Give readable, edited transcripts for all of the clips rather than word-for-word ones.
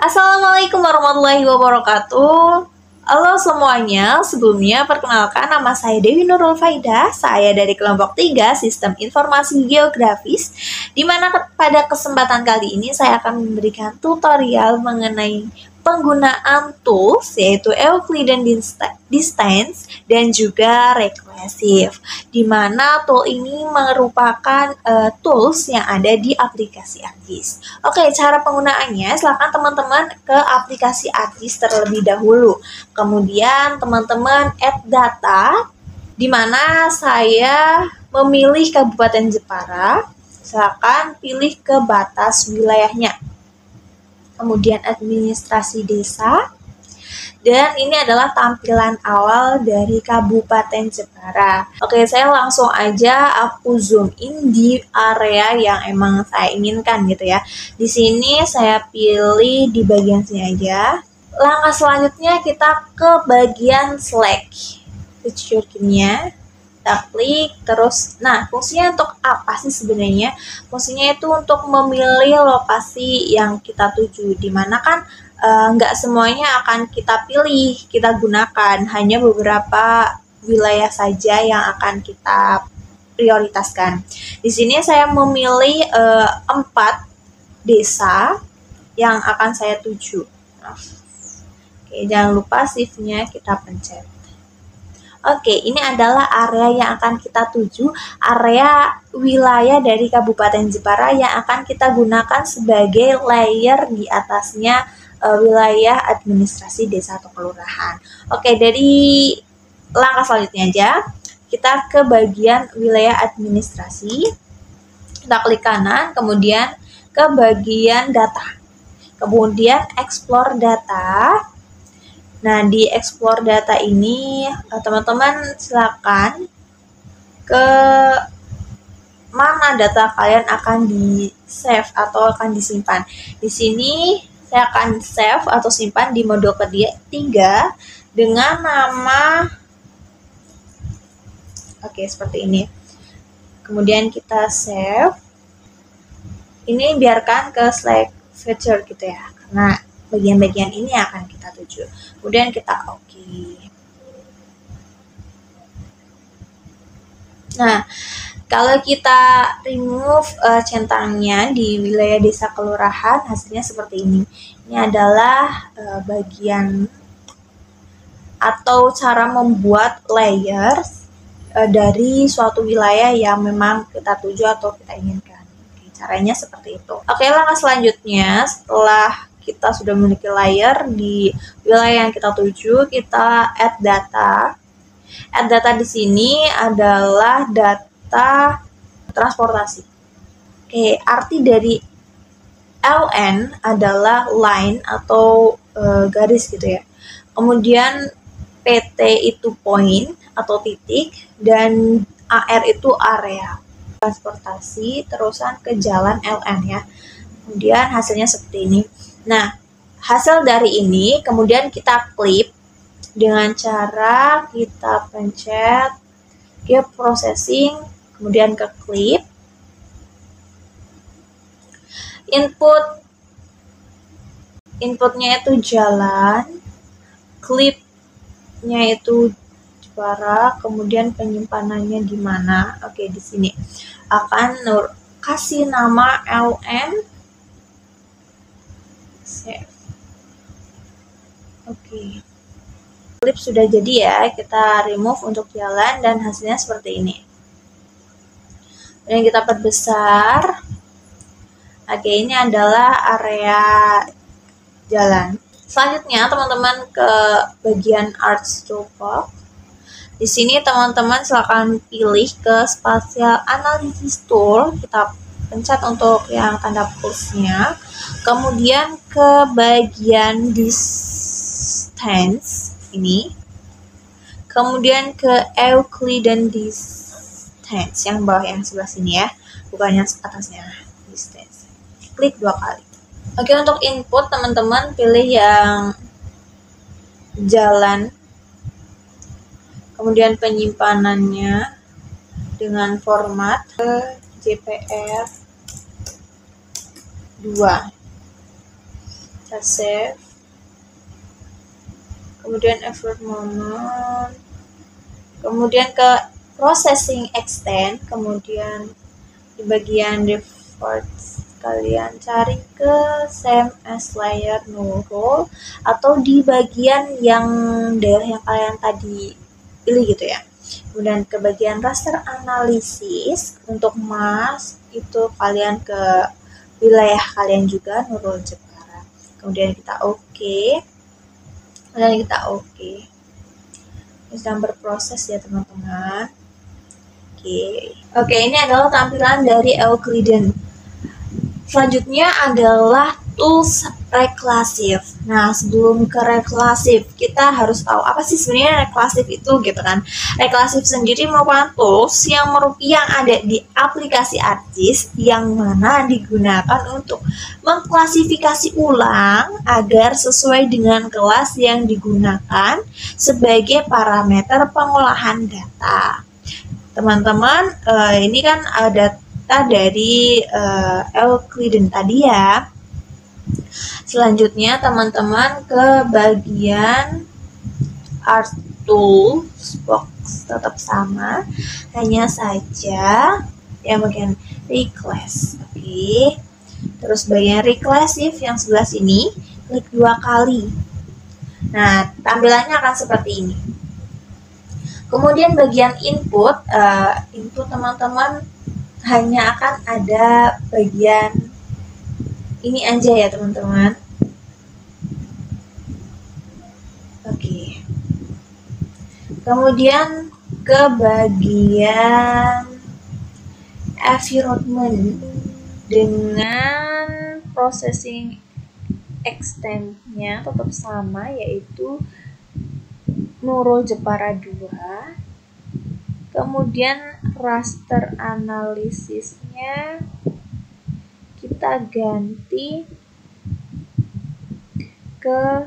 Assalamualaikum warahmatullahi wabarakatuh. Halo semuanya, sebelumnya perkenalkan nama saya Dewi Nurul Faidah. Saya dari kelompok 3 Sistem Informasi Geografis, di mana pada kesempatan kali ini saya akan memberikan tutorial mengenai penggunaan tools yaitu Euclidean Distance dan juga Recursive, di mana tool ini merupakan tools yang ada di aplikasi ArcGIS. Oke, cara penggunaannya, silakan teman-teman ke aplikasi ArcGIS terlebih dahulu. Kemudian teman-teman add data, di mana saya memilih Kabupaten Jepara. Silakan pilih ke batas wilayahnya. Kemudian administrasi desa. Dan ini adalah tampilan awal dari Kabupaten Jepara. Oke, saya langsung aja aku zoom in di area yang emang saya inginkan gitu ya. Di sini saya pilih di bagian sini aja. Langkah selanjutnya kita ke bagian select. Feature kimia. Kita klik terus. Nah, fungsinya untuk apa sih sebenarnya? Fungsinya itu untuk memilih lokasi yang kita tuju, dimana kan nggak semuanya akan kita pilih, kita gunakan, hanya beberapa wilayah saja yang akan kita prioritaskan. Di sini saya memilih 4 desa yang akan saya tuju. Oke, jangan lupa shift-nya kita pencet. Oke, ini adalah area yang akan kita tuju, area wilayah dari Kabupaten Jepara yang akan kita gunakan sebagai layer di atasnya wilayah administrasi desa atau kelurahan. Oke, dari langkah selanjutnya aja, kita ke bagian wilayah administrasi. Kita klik kanan, kemudian ke bagian data. Kemudian explore data. Nah, di explore data ini, teman-teman silakan ke mana data kalian akan di-save atau akan disimpan. Di sini saya akan save atau simpan di modul ketiga dengan nama, oke, seperti ini. Kemudian kita save. Ini biarkan ke select feature gitu ya, karena bagian-bagian ini akan kita tuju. Kemudian kita oke. Nah, kalau kita remove centangnya di wilayah desa kelurahan, hasilnya seperti ini. Ini adalah bagian atau cara membuat layers dari suatu wilayah yang memang kita tuju atau kita inginkan. Oke, caranya seperti itu. Oke, langkah selanjutnya setelah kita sudah memiliki layer di wilayah yang kita tuju, kita add data. Add data di sini adalah data transportasi. Oke, arti dari LN adalah line atau garis gitu ya. Kemudian PT itu point atau titik, dan AR itu area. Transportasi terusan ke jalan LN ya. Kemudian hasilnya seperti ini. Nah, hasil dari ini kemudian kita klip dengan cara kita pencet ke processing, kemudian ke klip. Inputnya itu jalan, klipnya itu Jepara, kemudian penyimpanannya di mana? Oke, di sini akan kasih nama LN. Save. Oke. Klip sudah jadi ya, kita remove untuk jalan dan hasilnya seperti ini. Dan kita perbesar. Oke, ini adalah area jalan. Selanjutnya teman-teman ke bagian Arch Toolbox. Di sini teman-teman silakan pilih ke Spatial Analysis Tool. Kita pencet untuk yang tanda plusnya. Kemudian ke bagian Distance ini. Kemudian ke Euclidean Distance yang bawah, yang sebelah sini ya, bukan yang atasnya. Distance. Klik 2 kali. Oke, untuk input teman-teman pilih yang jalan. Kemudian penyimpanannya dengan format JPR 2. kita save, kemudian effort moment, kemudian ke processing extend, kemudian di bagian reports kalian cari ke same as layer no role, atau di bagian yang daerah yang kalian tadi pilih gitu ya. Kemudian ke bagian raster analisis, untuk mask itu kalian ke wilayah kalian juga, Nurul Jepara. Kemudian kita oke. Kemudian kita oke. Ini sedang berproses ya teman-teman. Oke, ini adalah tampilan dari Euclidean. Selanjutnya adalah tools recursive. Nah, sebelum ke recursive, kita harus tahu apa sih sebenarnya recursive itu gitu kan. Recursive sendiri merupakan tools yang ada di aplikasi ArcGIS yang mana digunakan untuk mengklasifikasi ulang agar sesuai dengan kelas yang digunakan sebagai parameter pengolahan data. Teman-teman, ini kan ada dari Euclidean tadi ya. Selanjutnya teman-teman ke bagian Art Tools box, tetap sama, hanya saja yang bagian Reclass. Oke. Terus bagian Recursive yang sebelah sini, klik 2 kali. Nah, tampilannya akan seperti ini. Kemudian bagian input, input teman-teman hanya akan ada bagian ini aja ya teman-teman. Oke. Kemudian ke bagian environment dengan processing extend-nya tetap sama, yaitu Nurul Jepara 2. Kemudian raster analisisnya kita ganti ke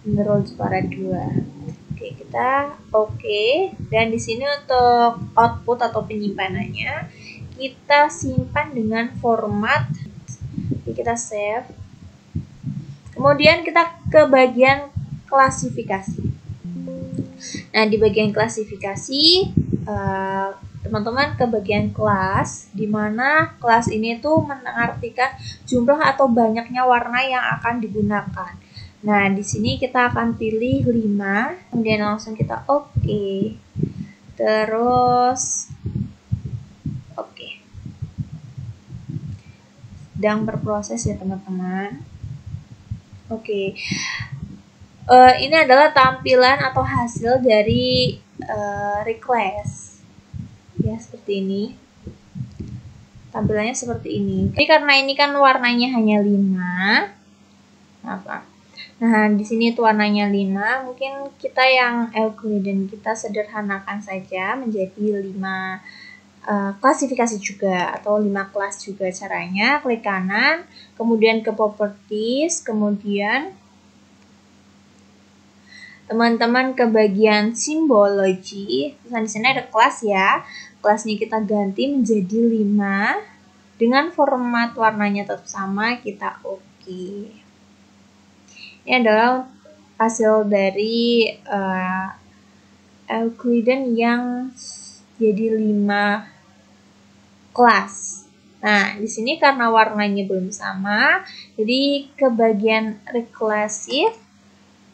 Nurul Jepara 2. Oke, kita oke. Dan di sini untuk output atau penyimpanannya kita simpan dengan format. Jadi kita save. Kemudian kita ke bagian klasifikasi. Nah, di bagian klasifikasi, teman-teman ke bagian kelas, di mana kelas ini tuh mengartikan jumlah atau banyaknya warna yang akan digunakan. Nah, di sini kita akan pilih 5, kemudian langsung kita oke. Terus oke. Sedang berproses ya teman-teman. Oke. Ini adalah tampilan atau hasil dari request ya, seperti ini. Tampilannya seperti ini. Tapi karena ini kan warnanya hanya 5, nah di sini tuh warnanya 5, mungkin kita yang Euclidean kita sederhanakan saja menjadi 5 klasifikasi juga atau 5 kelas juga. Caranya klik kanan, kemudian ke properties, kemudian teman-teman ke bagian simbologi. Nah, di sini ada kelas ya. Kelas ini kita ganti menjadi 5 dengan format warnanya tetap sama, kita oke. Ini adalah hasil dari Euclidean yang jadi 5 kelas. Nah, di sini karena warnanya belum sama, jadi ke bagian recursive,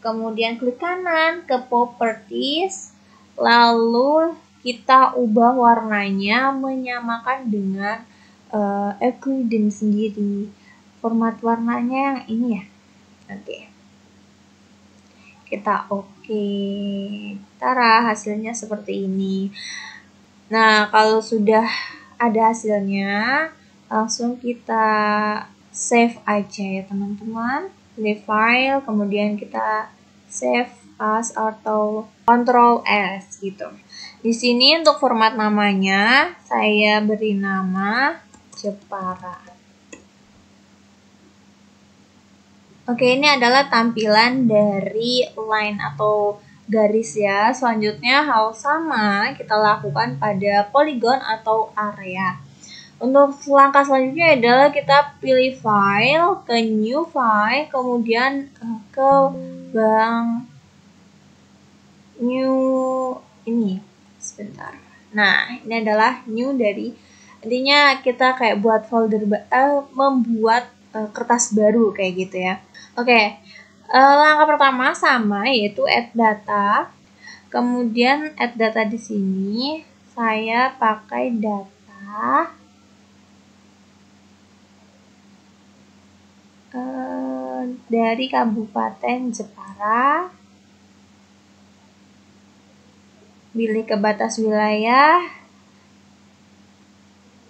kemudian klik kanan ke properties, lalu kita ubah warnanya menyamakan dengan Euclidean sendiri. Format warnanya yang ini ya. Oke. Kita oke. Tara, hasilnya seperti ini. Nah, kalau sudah ada hasilnya, langsung kita save aja ya teman-teman. Di file, kemudian kita save as atau Ctrl S gitu. Di sini untuk format namanya saya beri nama Jepara. Oke, ini adalah tampilan dari line atau garis ya. Selanjutnya hal sama kita lakukan pada poligon atau area. Untuk langkah selanjutnya adalah kita pilih file, ke new file, kemudian ke bank new ini. Sebentar. Nah, ini adalah new dari, intinya kita kayak buat folder, membuat kertas baru kayak gitu ya. Oke, langkah pertama sama, yaitu add data. Kemudian add data di sini saya pakai data dari Kabupaten Jepara. Pilih ke batas wilayah.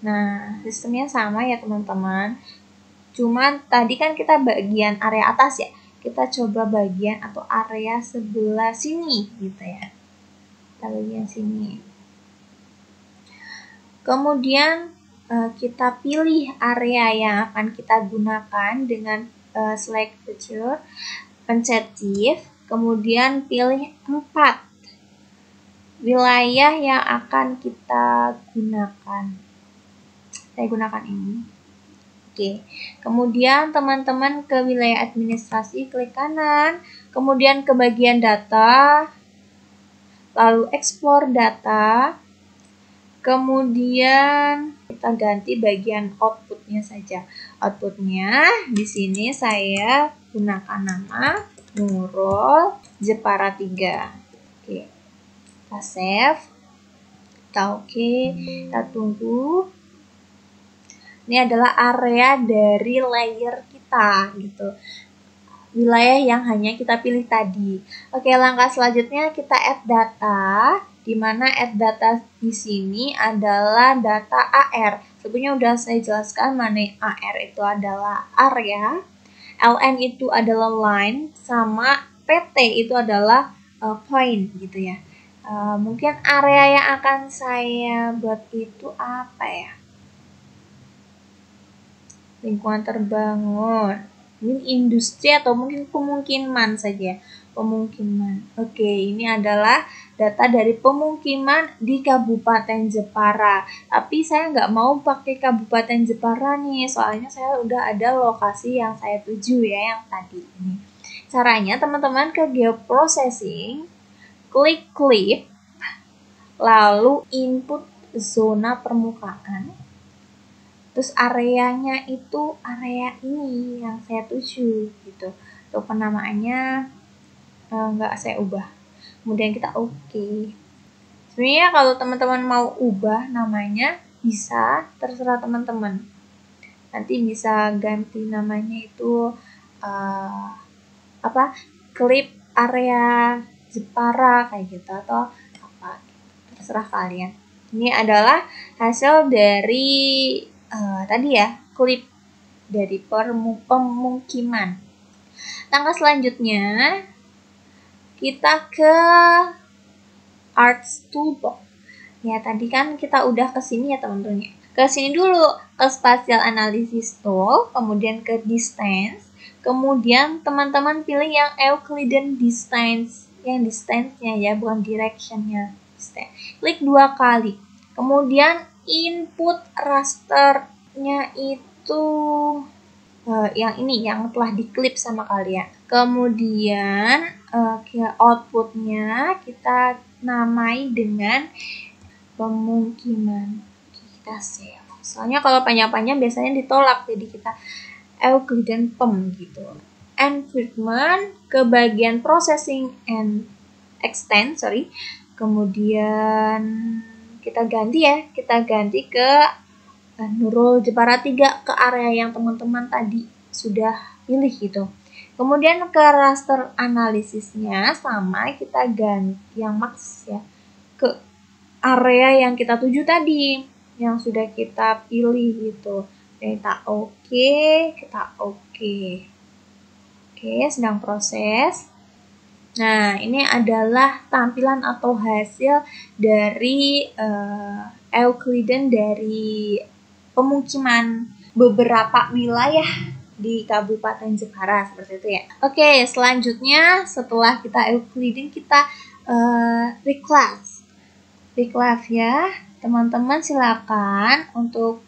Nah, sistemnya sama ya teman-teman. Cuman tadi kan kita bagian area atas ya. Kita coba bagian atau area sebelah sini gitu ya. Kita bagian sini. Kemudian kita pilih area yang akan kita gunakan dengan select feature, pencet shift, kemudian pilih 4 wilayah yang akan kita gunakan. Saya gunakan ini. Oke, kemudian teman-teman ke wilayah administrasi, klik kanan, kemudian ke bagian data, lalu explore data, kemudian kita ganti bagian outputnya saja. Outputnya di sini saya gunakan nama Nurul Jepara 3. Oke, kita save, kita oke, kita tunggu. Ini adalah area dari layer kita gitu, wilayah yang hanya kita pilih tadi. Oke, langkah selanjutnya kita add data, di mana add data di sini adalah data AR. Sebelumnya udah saya jelaskan mana AR itu adalah area, LN itu adalah line, sama PT itu adalah point gitu ya. Mungkin area yang akan saya buat itu apa ya? Lingkungan terbangun, mungkin industri atau mungkin pemukiman saja. Pemukiman. Oke, ini adalah data dari pemukiman di Kabupaten Jepara. Tapi saya nggak mau pakai Kabupaten Jepara nih, soalnya saya udah ada lokasi yang saya tuju ya, yang tadi ini. Caranya teman-teman ke geoprocessing, klik clip, lalu input zona permukaan. Terus areanya itu area ini yang saya tuju gitu. Untuk penamaannya nggak saya ubah. Kemudian kita oke. Sebenarnya kalau teman-teman mau ubah namanya bisa, terserah teman-teman. Nanti bisa ganti namanya itu klip area Jepara kayak gitu atau apa gitu. Terserah kalian. Ini adalah hasil dari tadi ya, klip dari pemukiman. Langkah selanjutnya kita ke Arts Toolbox. Ya, tadi kan kita udah ke sini ya teman-teman. Ke sini dulu, ke Spatial Analysis Tool, kemudian ke Distance, kemudian teman-teman pilih yang Euclidean Distance, yang distance-nya ya, bukan direction-nya. Klik 2 kali. Kemudian input rasternya itu yang ini, yang telah diklip sama kalian. Kemudian outputnya kita namai dengan pemukiman. Kita save. Soalnya kalau panjang-panjang biasanya ditolak, jadi kita Euclidean PEM gitu. Environment ke bagian processing and extend, kemudian kita ganti ke Nurul Jepara 3, ke area yang teman-teman tadi sudah pilih gitu. Kemudian ke raster analisisnya sama, kita ganti yang max ya, ke area yang kita tuju tadi, yang sudah kita pilih gitu. Kita oke. Oke, sedang proses. Nah, ini adalah tampilan atau hasil dari Euclidean dari pemukiman beberapa wilayah di Kabupaten Jepara, seperti itu ya. Oke, selanjutnya setelah kita Euclidean, kita reclass ya. Teman-teman silakan untuk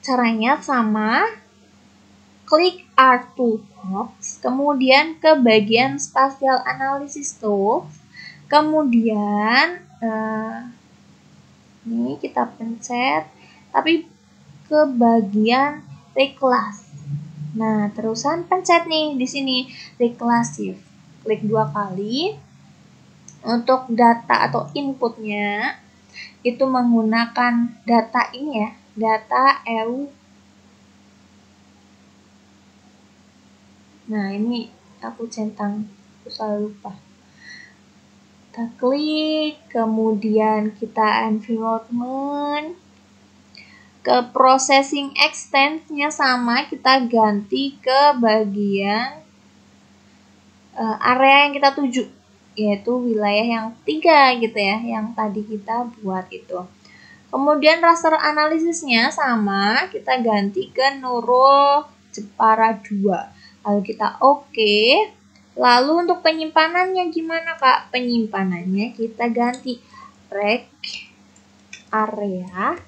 Caranya sama, klik Art Toolbox, kemudian ke bagian Spatial Analysis Tools, kemudian ini kita pencet, tapi ke bagian Reclass. Nah, terusan pencet nih di sini Reclassive. Klik 2 kali. Untuk data atau inputnya itu menggunakan data ini ya, data EU. Nah, ini aku centang, aku selalu lupa. Kita klik, kemudian kita environment, ke processing extensnya sama, kita ganti ke bagian area yang kita tuju, yaitu wilayah yang 3 gitu ya, yang tadi kita buat itu. Kemudian raster analisisnya sama, kita ganti ke Nurul Jepara 2. Lalu kita oke. Lalu untuk penyimpanannya gimana Kak? Penyimpanannya kita ganti rec area.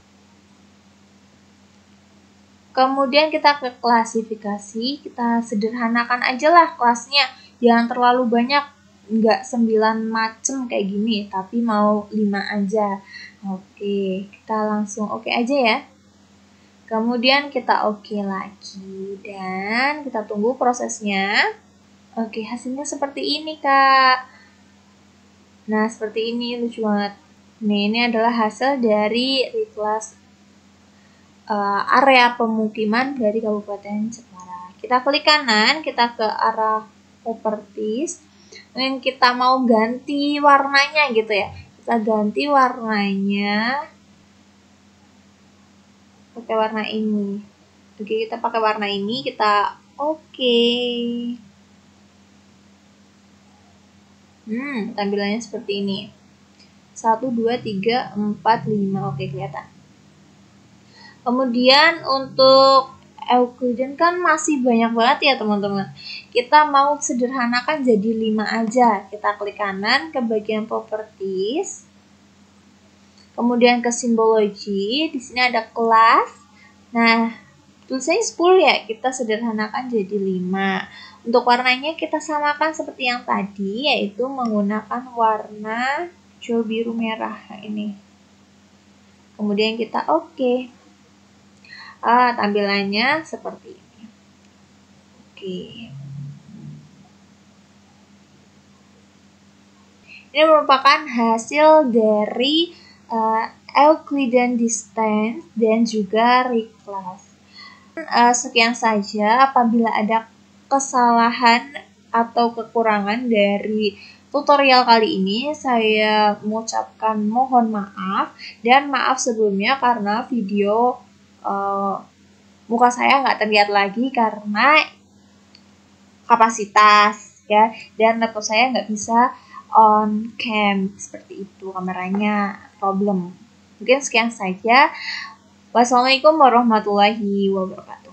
Kemudian kita ke klasifikasi, kita sederhanakan aja lah kelasnya. Jangan terlalu banyak, nggak 9 macem kayak gini, tapi mau 5 aja. Oke, kita langsung oke aja ya. Kemudian kita oke lagi dan kita tunggu prosesnya. Oke, hasilnya seperti ini Kak. Nah, seperti ini, lucu banget. Nih, ini adalah hasil dari Reclass area pemukiman dari Kabupaten Jepara. Kita klik kanan, kita ke arah properties. Dan kita mau ganti warnanya gitu ya. Kita ganti warnanya pakai warna ini. Oke, kita pakai warna ini, kita oke. Tampilannya seperti ini. 1, 2, 3, 4, 5. Oke, kelihatan. Kemudian untuk Euclidean kan masih banyak banget ya teman-teman. Kita mau sederhanakan jadi 5 aja. Kita klik kanan ke bagian properties. Kemudian ke simbologi, di sini ada kelas. Nah, tulisannya 10 ya, kita sederhanakan jadi 5. Untuk warnanya kita samakan seperti yang tadi, yaitu menggunakan warna hijau biru merah ini. Kemudian kita oke. Tampilannya seperti ini. Oke. Ini merupakan hasil dari Euclidean distance dan juga Reclass. Sekian saja. Apabila ada kesalahan atau kekurangan dari tutorial kali ini, saya mengucapkan mohon maaf dan maaf sebelumnya karena video muka saya nggak terlihat lagi karena kapasitas ya, dan laptop saya nggak bisa on cam seperti itu, kameranya problem. Mungkin sekian saja. Wassalamualaikum warahmatullahi wabarakatuh.